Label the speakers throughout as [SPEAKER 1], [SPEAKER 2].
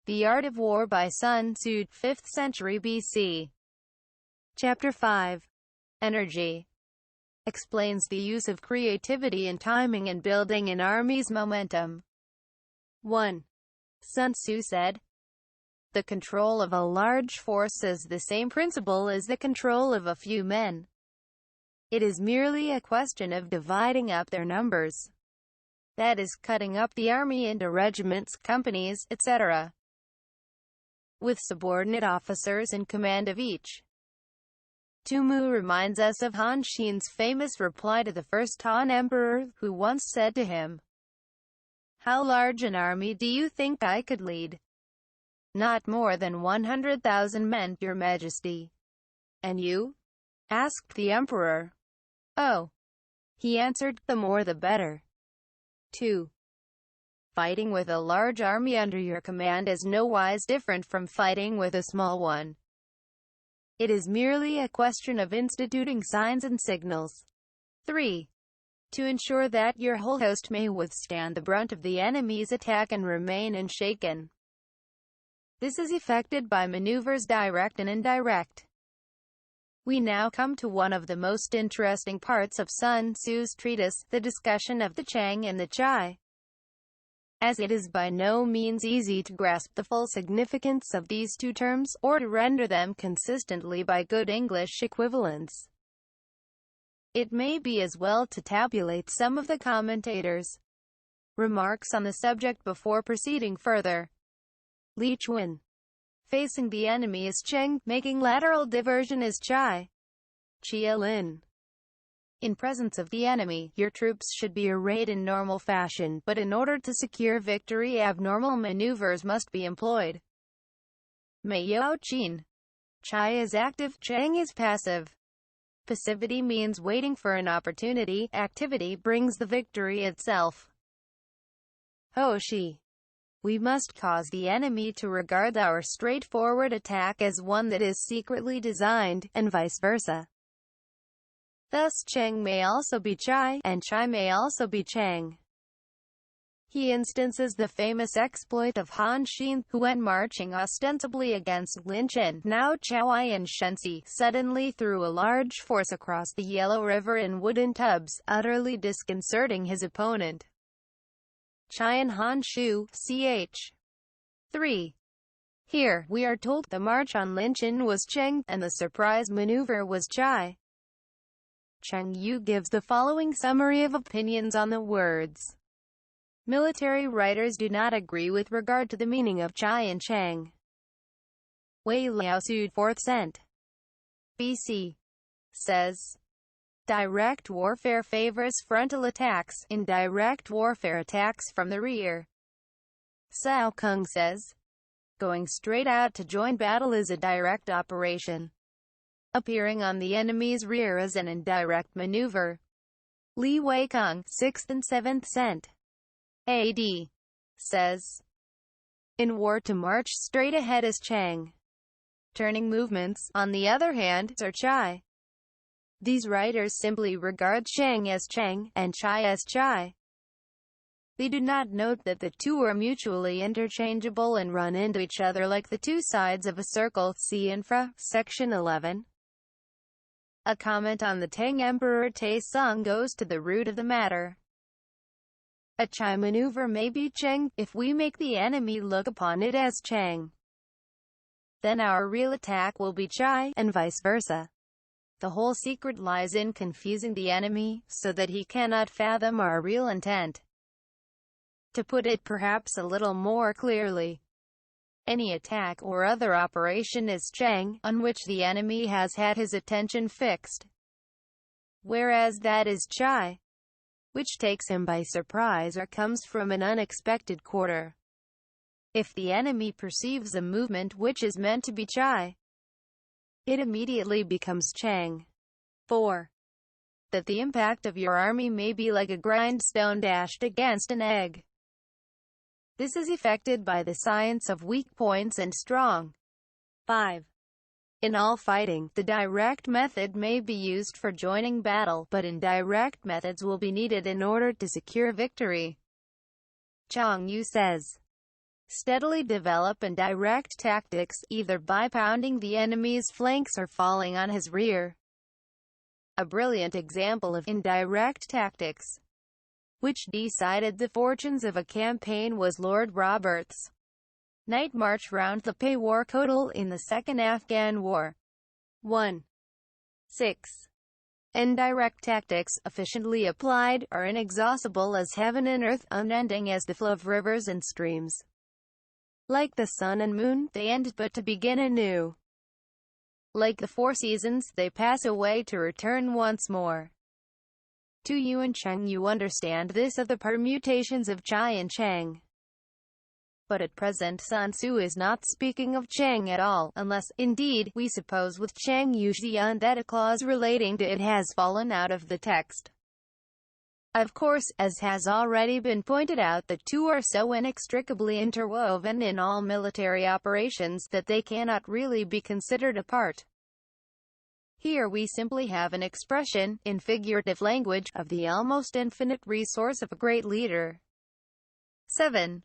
[SPEAKER 1] The Art of War by Sun Tzu, 5th century BC. Chapter 5. Energy. Explains the use of creativity and timing in building an army's momentum. 1. Sun Tzu said, "The control of a large force is the same principle as the control of a few men. It is merely a question of dividing up their numbers. That is, cutting up the army into regiments, companies, etc., with subordinate officers in command of each." Tumu reminds us of Han Xin's famous reply to the first Han Emperor, who once said to him, "How large an army do you think I could lead?" "Not more than 100,000 men, Your Majesty." "And you?" asked the emperor. "Oh," he answered, "the more the better." 2. Fighting with a large army under your command is no wise different from fighting with a small one. It is merely a question of instituting signs and signals. 3. To ensure that your whole host may withstand the brunt of the enemy's attack and remain unshaken. This is effected by maneuvers direct and indirect. We now come to one of the most interesting parts of Sun Tzu's treatise, the discussion of the Chang and the Chai. As it is by no means easy to grasp the full significance of these two terms, or to render them consistently by good English equivalents, it may be as well to tabulate some of the commentators' remarks on the subject before proceeding further. Li Chuan. Facing the enemy is Cheng, making lateral diversion is Chai. Chia Lin. In presence of the enemy, your troops should be arrayed in normal fashion, but in order to secure victory, abnormal maneuvers must be employed. Mei Yao Qin. Chai is active, Cheng is passive. Passivity means waiting for an opportunity, activity brings the victory itself. Ho Shi. We must cause the enemy to regard our straightforward attack as one that is secretly designed, and vice versa. Thus Cheng may also be Chai, and Chai may also be Cheng. He instances the famous exploit of Han Xin, who went marching ostensibly against Lin Chen, now Chaoai and Shenxi, suddenly threw a large force across the Yellow River in wooden tubs, utterly disconcerting his opponent. Chai and Han Shu, ch. 3. Here, we are told, the march on Lin Chen was Cheng, and the surprise maneuver was Chai. Cheng Yu gives the following summary of opinions on the words. Military writers do not agree with regard to the meaning of Chai and Cheng. Wei Liaosu, 4th cent. BC. says, direct warfare favors frontal attacks, indirect warfare attacks from the rear. Cao Kung says, going straight out to join battle is a direct operation. Appearing on the enemy's rear is an indirect maneuver. Li Weikong, 6th and 7th cent. AD. says, in war to march straight ahead is Cheng. Turning movements, on the other hand, are Chai. These writers simply regard Cheng as Cheng, and Chai as Chai. They do not note that the two are mutually interchangeable and run into each other like the two sides of a circle. See Infra, section 11. A comment on the Tang Emperor Taizong goes to the root of the matter. A Chai maneuver may be Cheng, if we make the enemy look upon it as Cheng. Then our real attack will be Chai, and vice versa. The whole secret lies in confusing the enemy, so that he cannot fathom our real intent. To put it perhaps a little more clearly, any attack or other operation is Cheng, on which the enemy has had his attention fixed. Whereas that is Chai, which takes him by surprise or comes from an unexpected quarter. If the enemy perceives a movement which is meant to be Chai, it immediately becomes Cheng. 4. That the impact of your army may be like a grindstone dashed against an egg. This is effected by the science of weak points and strong. 5. In all fighting, the direct method may be used for joining battle, but indirect methods will be needed in order to secure victory. Zhang Yu says, Steadily develop indirect tactics, either by pounding the enemy's flanks or falling on his rear. A brilliant example of indirect tactics, which decided the fortunes of a campaign, was Lord Roberts' night march round the Peshawar Kotal in the Second Afghan War. 1. 6. Indirect tactics, efficiently applied, are inexhaustible as heaven and earth, unending as the flow of rivers and streams. Like the sun and moon, they end but to begin anew. Like the four seasons, they pass away to return once more. To Yuan Cheng, you understand this of the permutations of Chai and Cheng. But at present Sun Tzu is not speaking of Cheng at all, unless, indeed, we suppose with Cheng Yuxian that a clause relating to it has fallen out of the text. Of course, as has already been pointed out, the two are so inextricably interwoven in all military operations that they cannot really be considered apart. Here we simply have an expression, in figurative language, of the almost infinite resource of a great leader. 7.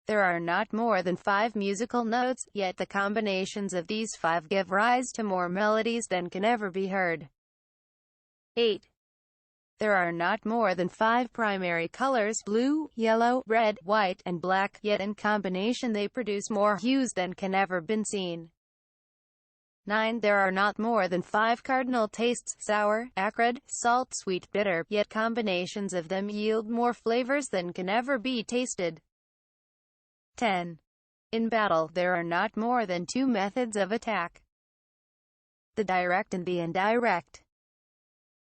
[SPEAKER 1] There are not more than 5 musical notes, yet the combinations of these 5 give rise to more melodies than can ever be heard. 8. There are not more than 5 primary colors, blue, yellow, red, white, and black, yet in combination they produce more hues than can ever been seen. 9. There are not more than 5 cardinal tastes, sour, acrid, salt, sweet, bitter, yet combinations of them yield more flavors than can ever be tasted. 10. In battle, there are not more than 2 methods of attack, the direct and the indirect.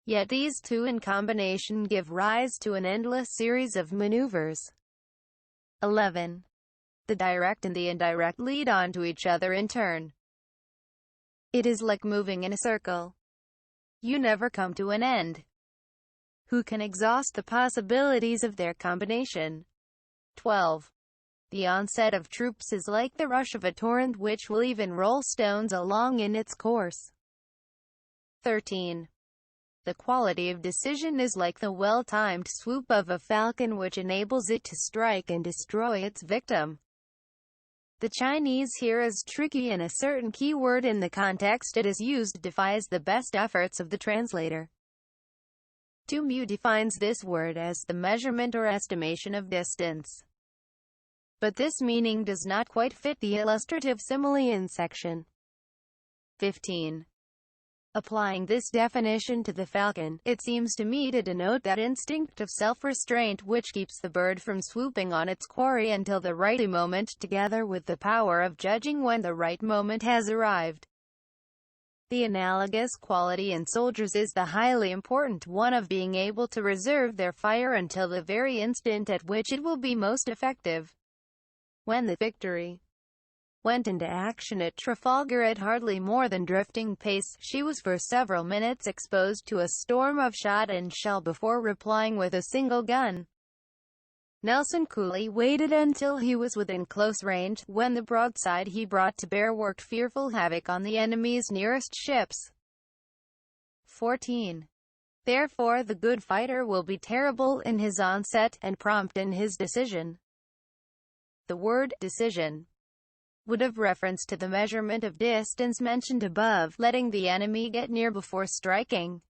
[SPEAKER 1] Yet these two in combination give rise to an endless series of maneuvers. 11. The direct and the indirect lead on to each other in turn. It is like moving in a circle. You never come to an end. Who can exhaust the possibilities of their combination? 12. The onset of troops is like the rush of a torrent which will even roll stones along in its course. 13. The quality of decision is like the well-timed swoop of a falcon which enables it to strike and destroy its victim. The Chinese here is tricky, and a certain key word in the context it is used defies the best efforts of the translator. Tu Mu defines this word as the measurement or estimation of distance. But this meaning does not quite fit the illustrative simile in section 15. Applying this definition to the falcon, it seems to me to denote that instinct of self-restraint which keeps the bird from swooping on its quarry until the right moment, together with the power of judging when the right moment has arrived. The analogous quality in soldiers is the highly important one of being able to reserve their fire until the very instant at which it will be most effective. When the victory went into action at Trafalgar at hardly more than drifting pace, she was for several minutes exposed to a storm of shot and shell before replying with a single gun. Nelson coolly waited until he was within close range, when the broadside he brought to bear worked fearful havoc on the enemy's nearest ships. 14. Therefore the good fighter will be terrible in his onset, and prompt in his decision. The word decision would have reference to the measurement of distance mentioned above, letting the enemy get near before striking.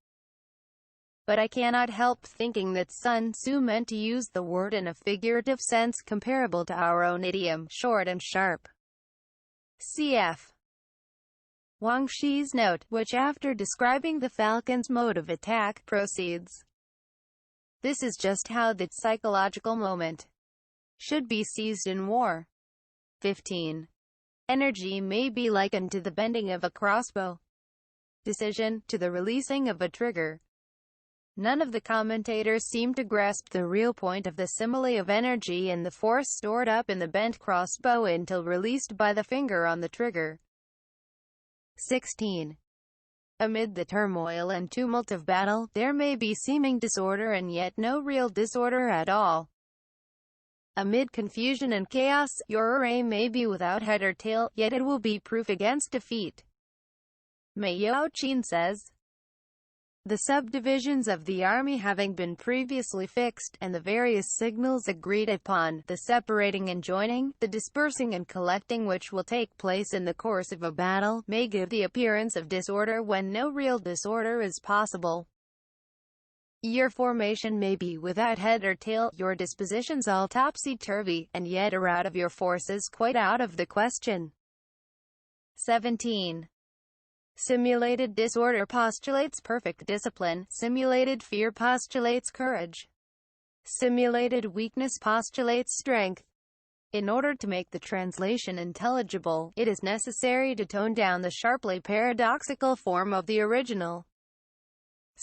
[SPEAKER 1] But I cannot help thinking that Sun Tzu meant to use the word in a figurative sense comparable to our own idiom, short and sharp. Cf. Wang Shi's note, which after describing the falcon's mode of attack, proceeds. This is just how the psychological moment should be seized in war. 15. Energy may be likened to the bending of a crossbow. Decision, to the releasing of a trigger. None of the commentators seem to grasp the real point of the simile of energy and the force stored up in the bent crossbow until released by the finger on the trigger. 16. Amid the turmoil and tumult of battle, there may be seeming disorder and yet no real disorder at all. Amid confusion and chaos, your array may be without head or tail, yet it will be proof against defeat. Mei Yao Qin says, The subdivisions of the army having been previously fixed, and the various signals agreed upon, the separating and joining, the dispersing and collecting which will take place in the course of a battle, may give the appearance of disorder when no real disorder is possible. Your formation may be without head or tail, your dispositions all topsy-turvy, and yet a rout of your forces quite out of the question. 17. Simulated disorder postulates perfect discipline, simulated fear postulates courage. Simulated weakness postulates strength. In order to make the translation intelligible, it is necessary to tone down the sharply paradoxical form of the original.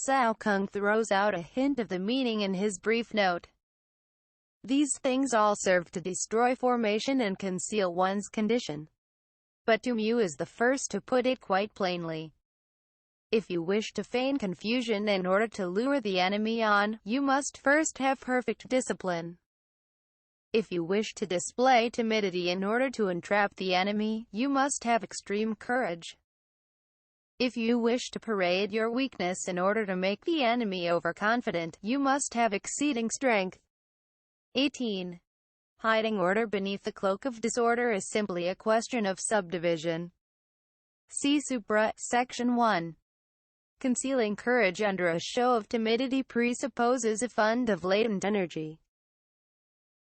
[SPEAKER 1] Cao Kung throws out a hint of the meaning in his brief note. These things all serve to destroy formation and conceal one's condition. But Tu Mu is the first to put it quite plainly. If you wish to feign confusion in order to lure the enemy on, you must first have perfect discipline. If you wish to display timidity in order to entrap the enemy, you must have extreme courage. If you wish to parade your weakness in order to make the enemy overconfident, you must have exceeding strength. 18. Hiding order beneath the cloak of disorder is simply a question of subdivision. See Supra, Section 1. Concealing courage under a show of timidity presupposes a fund of latent energy.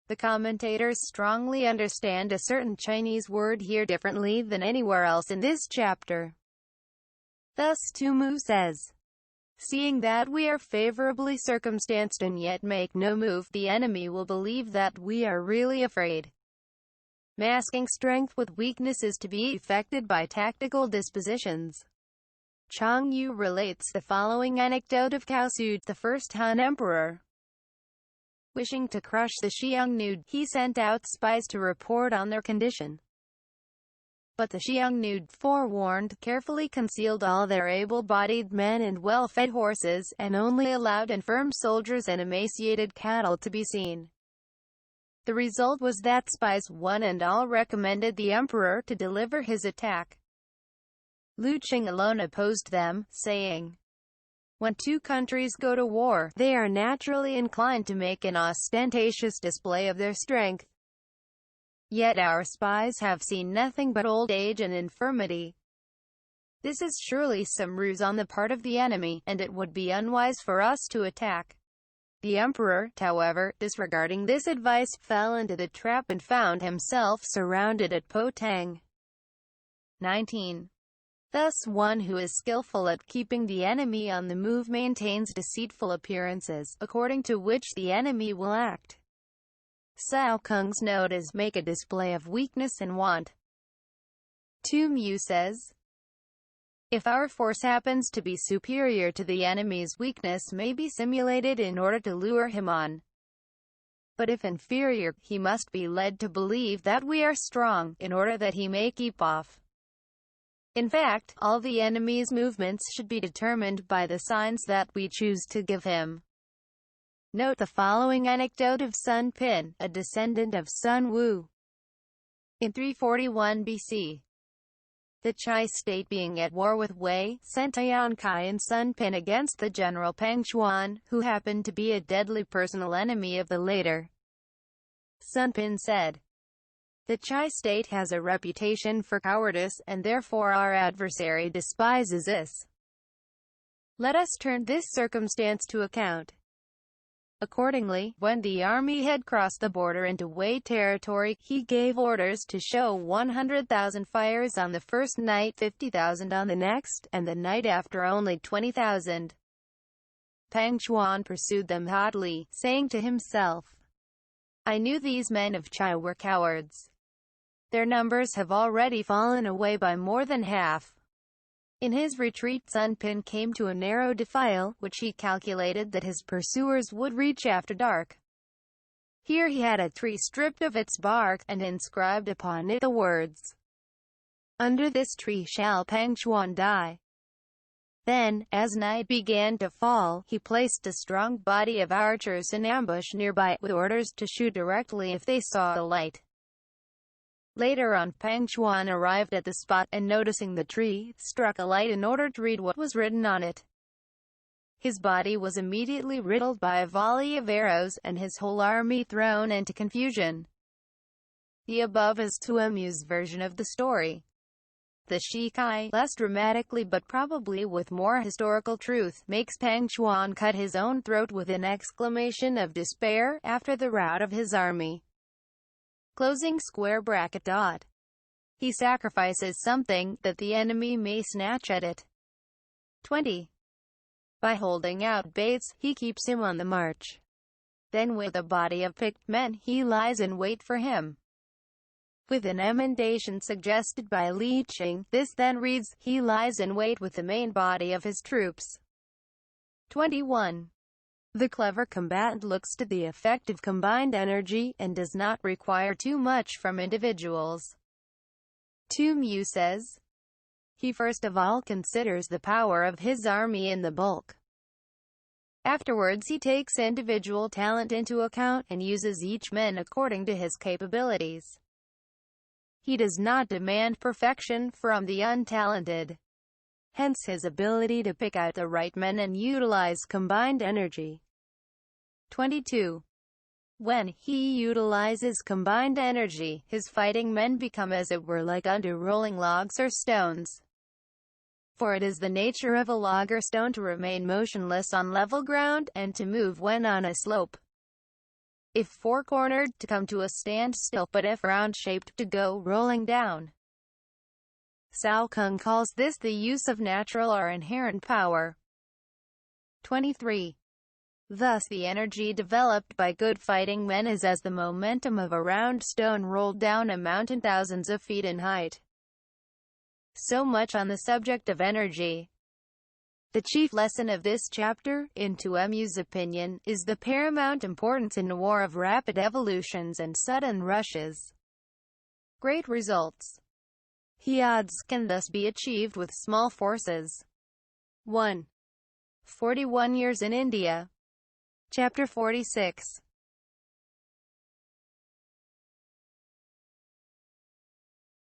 [SPEAKER 1] The commentators strongly understand a certain Chinese word here differently than anywhere else in this chapter. Thus Tu Mu says, seeing that we are favorably circumstanced and yet make no move, the enemy will believe that we are really afraid. Masking strength with weakness is to be effected by tactical dispositions. Chang Yu relates the following anecdote of Cao Su, the first Han emperor. Wishing to crush the Xiongnu, he sent out spies to report on their condition. But the Xiongnu, forewarned, carefully concealed all their able-bodied men and well-fed horses, and only allowed infirm soldiers and emaciated cattle to be seen. The result was that spies one and all recommended the emperor to deliver his attack. Lu Qing alone opposed them, saying, when two countries go to war, they are naturally inclined to make an ostentatious display of their strength. Yet our spies have seen nothing but old age and infirmity. This is surely some ruse on the part of the enemy, and it would be unwise for us to attack. The emperor, however, disregarding this advice, fell into the trap and found himself surrounded at Potang. 19. Thus one who is skillful at keeping the enemy on the move maintains deceitful appearances, according to which the enemy will act. Cao Kung's note is, make a display of weakness and want. Tu Mu says, if our force happens to be superior to the enemy's, weakness may be simulated in order to lure him on. But if inferior, he must be led to believe that we are strong, in order that he may keep off. In fact, all the enemy's movements should be determined by the signs that we choose to give him. Note the following anecdote of Sun Pin, a descendant of Sun Wu. In 341 BC, the Chai state being at war with Wei, sent Tian Kai and Sun Pin against the general Pang Xuan, who happened to be a deadly personal enemy of the latter. Sun Pin said, the Chai state has a reputation for cowardice, and therefore our adversary despises us. Let us turn this circumstance to account. Accordingly, when the army had crossed the border into Wei territory, he gave orders to show 100,000 fires on the first night, 50,000 on the next, and the night after only 20,000. Pang Xuan pursued them hotly, saying to himself, I knew these men of Chai were cowards. Their numbers have already fallen away by more than half. In his retreat, Sun Pin came to a narrow defile, which he calculated that his pursuers would reach after dark. Here he had a tree stripped of its bark, and inscribed upon it the words, under this tree shall Pang Xuan die. Then, as night began to fall, he placed a strong body of archers in ambush nearby, with orders to shoot directly if they saw the light. Later on, Pang Xuan arrived at the spot, and noticing the tree, struck a light in order to read what was written on it. His body was immediately riddled by a volley of arrows, and his whole army thrown into confusion. The above is Tuomu's version of the story. The Shikai, less dramatically but probably with more historical truth, makes Pang Chuan cut his own throat with an exclamation of despair, after the rout of his army. Closing square bracket dot. He sacrifices something, that the enemy may snatch at it. 20. By holding out baits, he keeps him on the march. Then with a body of picked men, he lies in wait for him. With an emendation suggested by Li Qing, this then reads, he lies in wait with the main body of his troops. 21. The clever combatant looks to the effect of combined energy, and does not require too much from individuals. Tuomu says, he first of all considers the power of his army in the bulk. Afterwards he takes individual talent into account, and uses each man according to his capabilities. He does not demand perfection from the untalented. Hence his ability to pick out the right men and utilize combined energy. 22. When he utilizes combined energy, his fighting men become as it were like under rolling logs or stones. For it is the nature of a log or stone to remain motionless on level ground, and to move when on a slope. If four-cornered, to come to a standstill, but if round-shaped, to go rolling down. Cao Kung calls this the use of natural or inherent power. 23. Thus the energy developed by good fighting men is as the momentum of a round stone rolled down a mountain thousands of feet in height. So much on the subject of energy. The chief lesson of this chapter, in Tuomu's opinion, is the paramount importance in a war of rapid evolutions and sudden rushes. Great results. Odds can thus be achieved with small forces. 1. 41 Years in India. Chapter 46.